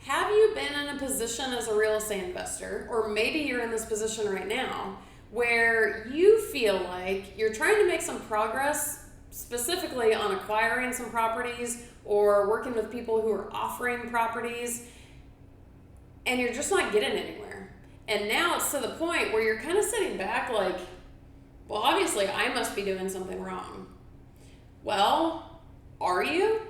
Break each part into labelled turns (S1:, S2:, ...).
S1: Have you been in a position as a real estate investor, or maybe you're in this position right now, where you feel like you're trying to make some progress specifically on acquiring some properties or working with people who are offering properties, and you're just not getting anywhere? And now it's to the point where you're kind of sitting back like, well, obviously I must be doing something wrong. Well, are you?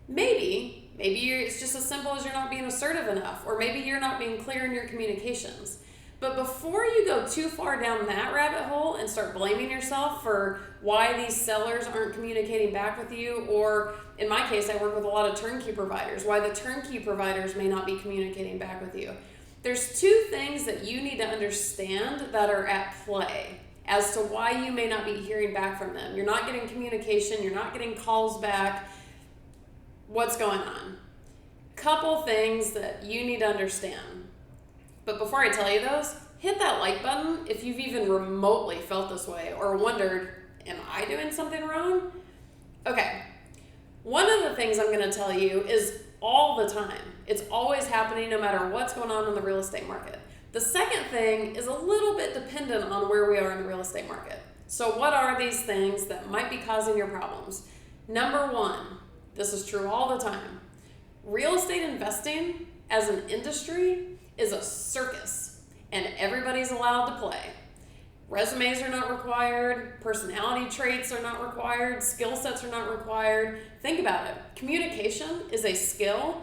S1: Maybe it's just as simple as you're not being assertive enough, or maybe you're not being clear in your communications. But before you go too far down that rabbit hole and start blaming yourself for why these sellers aren't communicating back with you, or in my case, I work with a lot of turnkey providers, why the turnkey providers may not be communicating back with you. There's two things that you need to understand that are at play as to why you may not be hearing back from them. You're not getting communication, you're not getting calls back. What's going on? Couple things that you need to understand. But before I tell you those, hit that like button if you've even remotely felt this way or wondered, am I doing something wrong? Okay, one of the things I'm going to tell you is all the time. It's always happening no matter what's going on in the real estate market. The second thing is a little bit dependent on where we are in the real estate market. So what are these things that might be causing your problems? Number one, this is true all the time. Real estate investing as an industry is a circus, and everybody's allowed to play. Resumes are not required, personality traits are not required, skill sets are not required. Think about it. Communication is a skill,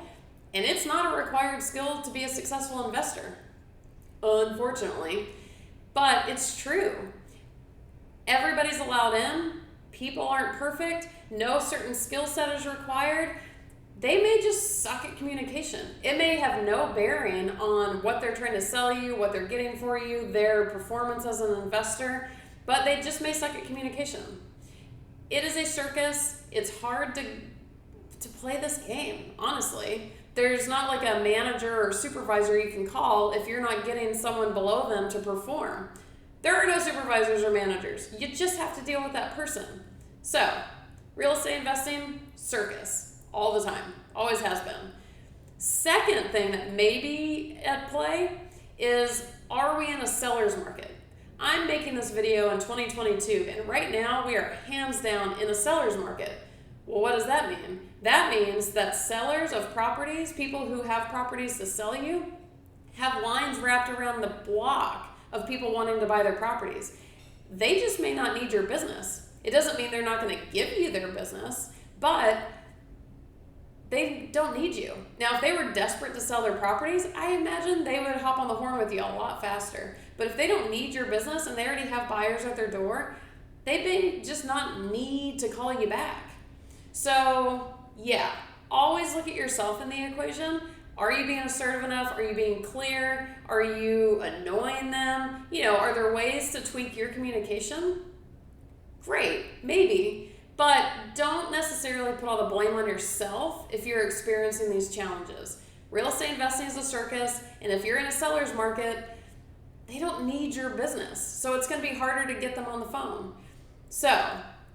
S1: and it's not a required skill to be a successful investor, unfortunately. But it's true. Everybody's allowed in. People aren't perfect. No certain skill set is required. They may just suck at communication. It may have no bearing on what they're trying to sell you, what they're getting for you, their performance as an investor, but they just may suck at communication. It is a circus. It's hard to play this game, honestly. There's not like a manager or supervisor you can call if you're not getting someone below them to perform. There are no supervisors or managers. You just have to deal with that person. So, real estate investing, circus, all the time, always has been. Second thing that may be at play is, are we in a seller's market? I'm making this video in 2022, and right now we are hands down in a seller's market. Well, what does that mean? That means that sellers of properties, people who have properties to sell you, have lines wrapped around the block of people wanting to buy their properties. They just may not need your business. It doesn't mean they're not going to give you their business, but they don't need you. Now, if they were desperate to sell their properties, I imagine they would hop on the horn with you a lot faster. But if they don't need your business and they already have buyers at their door, they may just not need to call you back. So, yeah, always look at yourself in the equation. Are you being assertive enough? Are you being clear? Are you annoying them? Are there ways to tweak your communication? Great, maybe. But don't necessarily put all the blame on yourself if you're experiencing these challenges. Real estate investing is a circus, and if you're in a seller's market, they don't need your business. So it's going to be harder to get them on the phone. So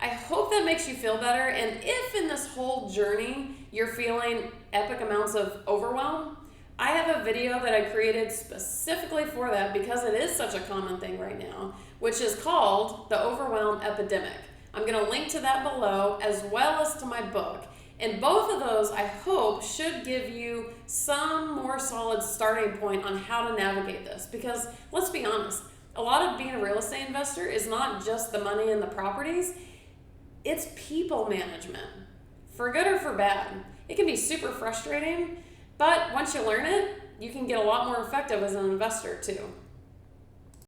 S1: I hope that makes you feel better. And if in this whole journey you're feeling epic amounts of overwhelm, I have a video that I created specifically for that because it is such a common thing right now, which is called The Overwhelm Epidemic. I'm going to link to that below as well as to my book. And both of those, I hope, should give you some more solid starting point on how to navigate this. Because let's be honest, a lot of being a real estate investor is not just the money and the properties, it's people management. For good or for bad. It can be super frustrating, but once you learn it, you can get a lot more effective as an investor too.